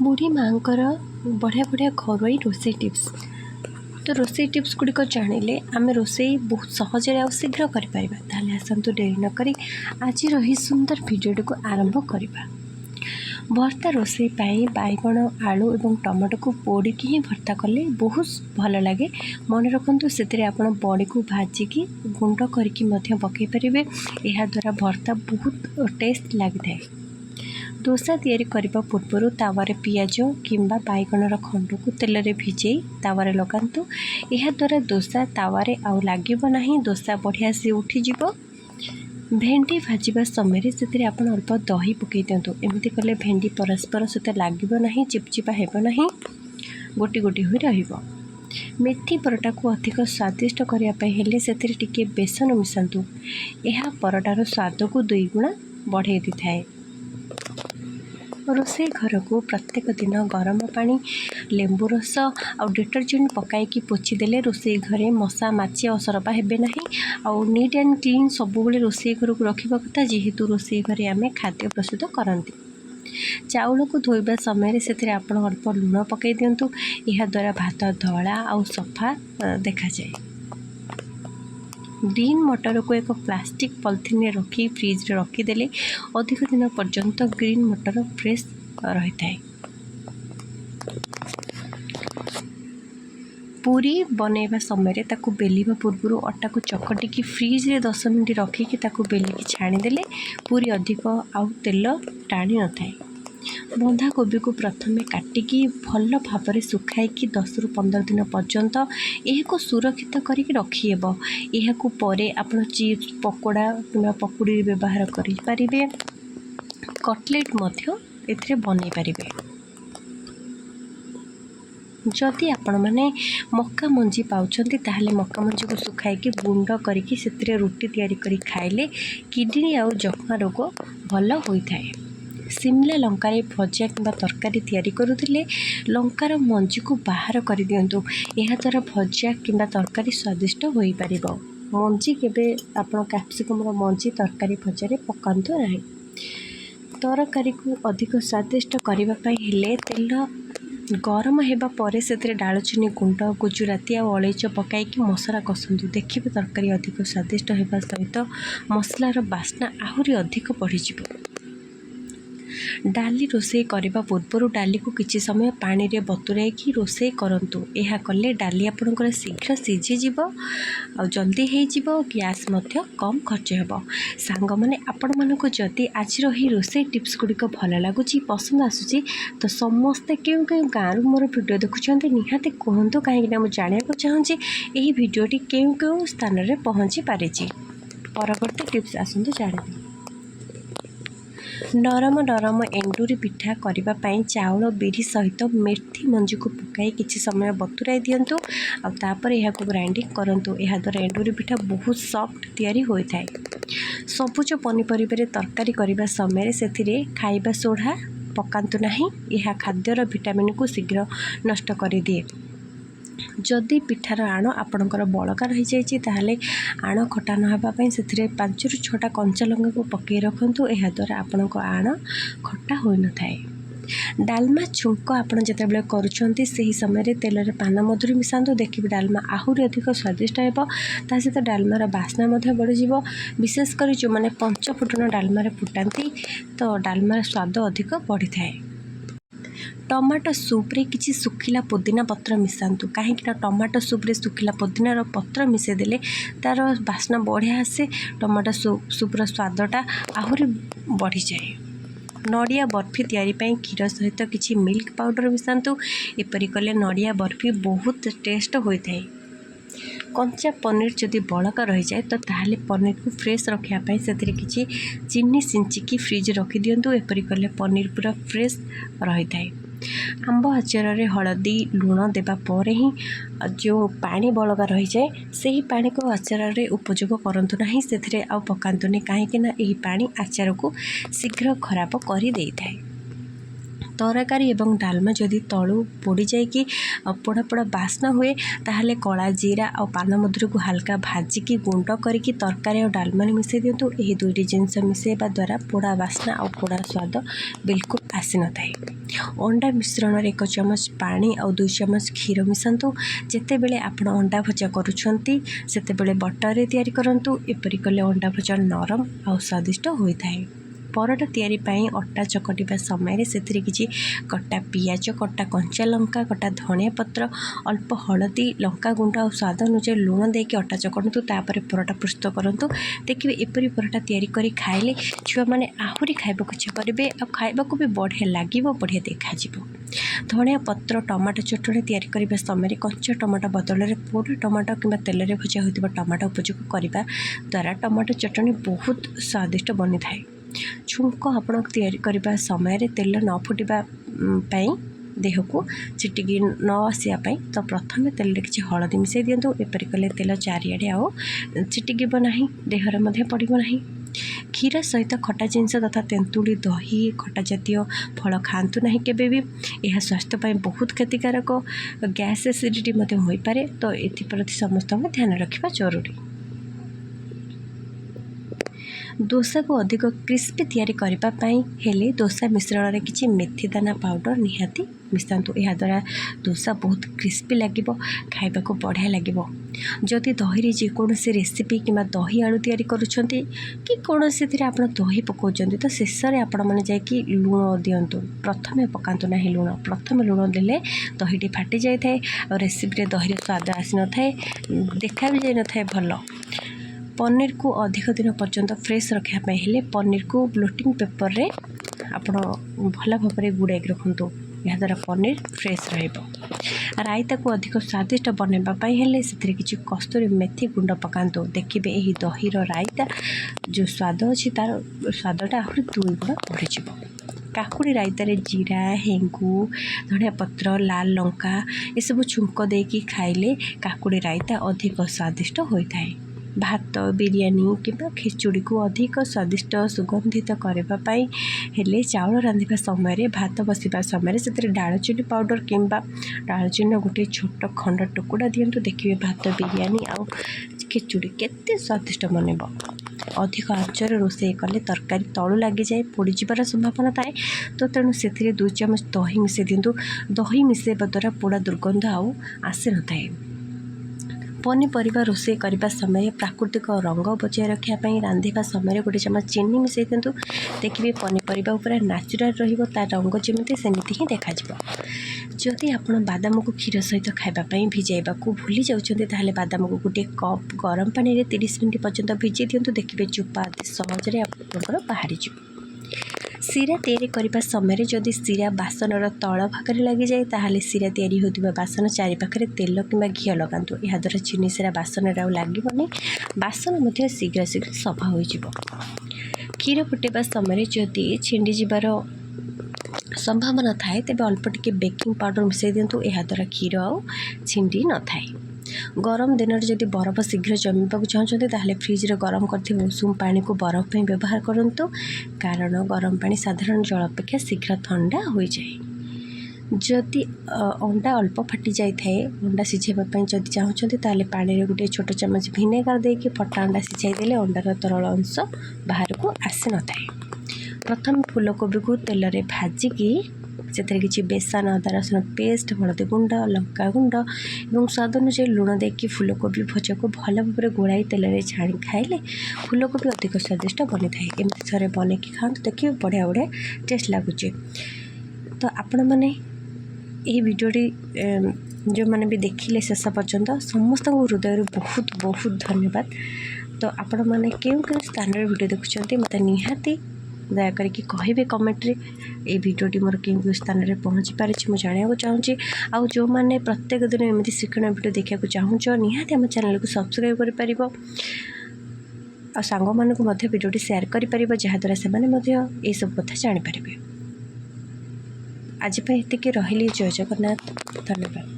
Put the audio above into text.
बुढ़ी माँकर बढ़िया बढ़िया घरोई रोसे टिप्स। तो रोसे टिप्स गुड़िक जानिले आम रोसे बहुत सहजरे आ शीघ्र करें। आसतु डेरी नक आज रही सुंदर भिडियो को आरंभ करवा। भर्ता रोसे बैगण आलू और टमाटो को पोड़िकी ही भर्ता कले बहुत भल लगे। मन रखु से आप बड़ी को भाजिकी गुंड करके पकई पारे। यह द्वारा भर्ता बहुत टेस्ट लगी था। डोसा तैयारी करने पूर्व तावारे पियाज किंबा बैगणर खंड को तेल रे भिजे तावारे लगातु। यह द्वारा डोसा तावारे आउ लागिबो नहीं, डोसा बढ़िया से उठीजिब। भेंडी भाजवा समय से आप अल्प दही पकई दिंतु। एमती कले भेंडी परस्पर सहित लागिबो नहीं, चिपचिपा हेबो नहीं, गोटी गोटी होई रहिबो। मेथी परोटा को अधिक स्वादिष्ट करने हेले सेतिरे टिके बेसन मिसातु। यह परोटार स्वाद को 2 गुणा बढ़ाई दी थाए। रोसे घर को प्रत्येक दिन गरम पानी लेंबू रस और डिटर्जेंट पकाई पोछीदेले रोसे घरे मशा माछी असरपा हेबे नहीं। आउ नीट एंड क्लीन सबुबले रोसे घर को रखा कथा, जेहेतु रोसे घरे आमे खाद्य प्रस्तुत करती। चाउल को धोइबा समय से आप अल्प लुण पकई दिंतु। यह द्वारा भात धला आउ सफा देखा जाए। ग्रीन मटर को एक प्लास्टिक पॉलिथिन में रखी फ्रिज रे रखीदेले अधिक दिन पर्यंत ग्रीन मटर फ्रेश रही है। पूरी बनैबा समय ताकू बेलिबा पूर्व अटा को चकटिकी फ्रिज रे 10 मिनट रखिकी ताकू बेलिकी छाणीदेले पूरी अधिक आउ तेल टाणी न थाए। बंधा कोबी को प्रथमे काटिकी भल भाव सुखाई 10 रु 15 दिन पर्यंत यह सुरक्षित करके रखिएब। यह परे आपण चिप्स पकोड़ा कि पकुड़ी व्यवहार करें। कटलेट मध्य एथिरे बनै पारिबे। जदि आपण माने मक्का मंजी पाउछंती ताहले मक्का मंजी को सुखाई गुंड करके सेतिरे रुटी तैयारी करी खाइले किडनी आउ जख्मा रोग भल होइथाए। सिमला लंकार भजा कि तरकारी तैयारी करुले लंकार मंजी को बाहर कर दिंतु। यह द्वारा भजा कि तरकारी स्वादिष्ट हो पार। मंजी केबे आपण कैप्सिकम मंजी तरकारी भजा पकातु नहीं। तरकारी को अधिक स्वादिष्ट करने हेले तेल गरम होगा पर से डालचीनी गुंड गुजराती और अलैच पकई मसला कसतु। देखिए तरकारी अधिक स्वादिष्ट होगा सहित मसलार बास्ना आहरी अधिक बढ़ीज। डाली रोसे करने पूर्व डाली को किसी समय पानी रे बतुराई रोसे करंतु। यह कले डाली आपणकर शीघ्र सीझीज और जल्दी हो गैस मध्य कम खर्च हो। सांग मैंने आपण मानक जदि आज रही रोसे टिप्स गुड़िक भल लगुच पसंद आसूची तो समस्ते क्यों क्यों गाँव मोर वीडियो देखुं निहाती कहतु, कहीं मुझे जानवा चाहूँगी यही भिडियोटी क्यों क्यों स्थान में पहुँची पारे। परवर्ती टिप्स आसतु जाने। नरम नरम एंडुरी पिठा करने चाउल बिरी सहित मेथी मंजी को पकाई किसी समय बतुराई दिंतु और तापर यह ग्राइंडिंग करंतु। यह द्वारा एंडुरी पिठा बहुत सॉफ्ट तैयारी होता है। सबुज पनीपरिबा तरकारी करने समय से खाइबा सोढ़ा पकातु नहीं। यह खाद्यर विटामिन को शीघ्र नष्ट कर दिए। जदि पिठार आण आपणकर बड़का रही जाइए आण खटा नहापाई से 5 ରୁ 6टा कंचा लंका को पकई रखु। यह द्वारा आपण आण खटा हो न थाए। डालमा छुंक आपड़ जिते करुँच से समय तेल रे पान मधुरी मिसातु। देखिए डालमा आहरी अधिक स्वादिष्ट हो। सहित डालमार बास्ना बढ़ीज। विशेषकर जो मैंने 5 फुटन डालमार फुटाती तो डालमार स्वाद अधिक बढ़ी थाए। टमाटो सूप रे किसी सुखिला पुदीना पत्र मिसातु। कहीं टमाटो सूप रे सुखिला पुदीनार पत्र मिसेदेले तार बास्ना बढ़िया आसे। टमाटो सूपर स्वादटा आहरी बढ़ी जाए। नड़िया बर्फी तैयारी क्षीर सहित किसी मिल्क पाउडर मिसातु। एपरी कले नड़िया बर्फी बहुत टेस्ट होता है। कंचा पनीर जदि बड़का रही जाए तो ताहले पनीर को फ्रेश रखापी से किसी चीनी सिंचिकी फ्रिज रखी दिंतु। एपरी कले पनीर पूरा फ्रेश रही है। आंब आचार रे हलदी लुण देबा पर ही जो पानी बलगा रही जाए से पानी को आचार रे उपयोग करंतु नहीं। से आउ पकातुनी कहीं यही पानी आचार को शीघ्र खराब कर दे थाए। तरकारी एवं डालमा जदि तलू पोड़ी जाए पोड़ा पोड़ा बास्ना हुए ताहले कला जीरा और पान मधुरी को हल्का भाजिकी गुंड करके तरकारी और डालमा मिसई दिंतु। यही 2टी जिनस मिसेवा द्वारा पोड़ा बास्ना और पोड़ा स्वाद बिल्कुल आसी न थाए। अंडा मिश्रण 1 चमच पानी और 2 चमच क्षीर मिसातु। जिते बेले आपण अंडा भजा करूछंती सेते बेले बटर रे तैयारी करंतु। एपरि कले अंडा भजा नरम और स्वादिष्ट होइथाए। परोटा तैयारी पाई अटा चकटिबा समय से किछि कटा पियाज, कटा कंचा लंका, कटा धनिया पत्र, अल्प हलदी, लंका गुंड और स्वाद अनुसार लुण देके अटा चकटू। तापर परोटा प्रस्तुत करंतु। देखिए एपरी परोटा तैयारी करी खाइले छुआ माने आहुरी खाइबाक इच्छा करिवे आ खाइबाकू भी बढ़िया लागिबो, बढ़िया देखाजिबो। धनिया पत्र टमाटो चटणी तैयारी करबा समय कंचा टमाटो बदल में पोड़ा टमाटो किंबा तेल रे भजा होइतिबा टमाटो उपयोग करबा द्वारा टमाटो चटणी बहुत स्वादिष्ट बनी थाए। छुंक आपण तैयारी करबा समय तेल न फुटिबा पाई देह को चिटिकी न आसिया पाई तो प्रथम तेल रे किछि हळदी मिसै दियंतु। एपरि कले तेल चारिआडे आओ चिटिकीब नाही, देहर मध्ये पड़िबो नाही। क्षीर सहित खटा जिनस तथा तेंतुड़ी, दही, खटा जातीय फल खातु नहीं केबे भी। यह स्वास्थ्य पाई बहुत क्षतिकारक, गैस एसिडिटी मध्ये होई पारे। तो एथिप्रति समस्त ध्यान रखिबा जरूरी। डोसा को अधिक क्रिस्पी तैयारी करबा पाई हेले डोसा मिश्रण रे किछि मेथी दाना पाउडर निहाती मिसातु। यह द्वारा डोसा बहुत क्रिस्पी लागिबो, खाइबा को बढ़िया लागिबो। जदि दही रे जे कोनोसी रेसिपी किंबा दही आलू तैयारी करूछंती कि कोनोसी थिरे आपण दही पकोचंती तो शेष रे आपण माने जाय कि लूण दियंतु। प्रथमे पकांतु नाही लूण, प्रथमे लूण देले दहीटी फाटी जाय थाए और रेसिपी रे दही रे स्वाद आसी न थाए, देखा भी जाय न थाए भलो। पनीर को अधिक दिन पर्यंत फ्रेश रखा हेले पनीर को ब्लोटिंग पेपर रे आपण भल भाव में गुड़ाई रखुद। यह द्वारा पनीर फ्रेश रहिबो। रायता को अधिक स्वादिष्ट बनवाई हेले से किसी कस्तूरी मेथी गुंड पकातु। देखिए यही दहीर रायता जो स्वाद अच्छी तार स्वादटा आहरी 2 गुण बढ़ी। काकुड़ी रायतार जीरा, हेंगू, धनिया पत्र, लाल लंका एसबू छुंक देकी खाइले काकुड़ी रायता अधिक स्वादिष्ट होता है। भात, बिरियानी किंबा खिचुड़ी को अधिक स्वादिष्ट सुगंधित करने हेले चाउल रांधिबा समय भात बसिबा समय से डालचीनी पाउडर किंबा डालचीनी गोटे छोट खंड टुकुड़ा दिंतु। देखिए भात, बिरियानी आ खिचुड़ी केते स्वादिष्ट बनब। अधिक आंचर रोषे कले तरकारी तलू लगी जाए, पोड़ जीवार संभावना थाए। तो तेणु से 2 चमच दही मिसै दिंतु। दही मिसैबा द्वारा पोड़ा दुर्गंध आउ आसी न थाए। पनीपरिया रोषे करने समय प्राकृतिक रंग बजाय रखापी रांधिबा समय 1 चमच चीनी मिसै दिंतु। देखिए पनीपरिया पूरा नेचुरल रहिबो, तार रंग जमिति सेमिति ही देखाजिबो। जदि आपण बादाम को क्षीर सहित खाइबापी भिजाइबा को भूली जाउछन्ते ताहले बादाम को 1 कप गरम पानी रे 30 मिनिट पर्यंत भिजै दिंतु। देखिए चोपा अति सहजरे आपनकर बाहरी जिवो। सीरा तैयारी करने समय जदि सीरा बासनर तल भाग लगी जाए ताहले सीरा तैयारी होतिबा बासन चारिपाखे तेल किंबा घी लगातु। यह द्वारा चीनी सीरा बासन लगनी, बासन मध्य शीघ्र शीघ्र सफा हो। क्षीर फुटेबा समय जदि छिंडी जीवार संभावना थाए तेबे अल्प टिके बेकिंग पाउडर मिसै दिंतु। यह द्वारा क्षीर आ छिंडी न थाए। गरम दिन जदि बरफ शीघ्र जमीवा चाहते ताहले फ्रिज रे गरम कर उषुम पानी को बरफ पे व्यवहार करंतु, कारण गरम पानी साधारण जल अपेक्षा शीघ्र ठंडा हो जाए। जदि अंडा अल्प फाटी जाए थाए, अंडा सिझाइबा जदि चाहते ताहले पानी रे 1 छोट चमच भिनेगार देके फटा अंडा सिझाई देले अंडार तरल अंश बाहर को आसी न थाए। प्रथम फूलकोबी को तेल रे भाजिकी से किसी बेसन, अदा रसुण पेस्ट, हलदी गुंड, लंका गुंड और स्वाद अनुसार लुण देकी फूलकोबी भजा को भल भाव गोलाई तेल में छाणी खाइले फूलकोबी अधिक स्वादिष्ट बनी थाए। एमती थे बनैकी खाते देखिए बढ़िया बढ़िया टेस्ट लगुच। तो आपण मैंने यही वीडियोटी जो मैंने भी देखिले शेष पर्यंत समस्त हृदय बहुत बहुत धन्यवाद। तो आपण मैंने क्यों स्थान वीडियो देखुं मत निहाती दयाकर कहे कमेंट रे ये वीडियोटी मोर क्यों स्थान में पहुँची पारे मुझे जानवा चाहूँगी। आउ जो मैंने प्रत्येक दिन एमती शिक्षण वीडियो देखा चाहूँच निहाती आम चैनल को सब्सक्राइब कर आ सांग मानक वीडियोटी शेयर कर जहाँद्वारा से सब कथा जानीपर। आज ये रही जय जगन्नाथ, धन्यवाद।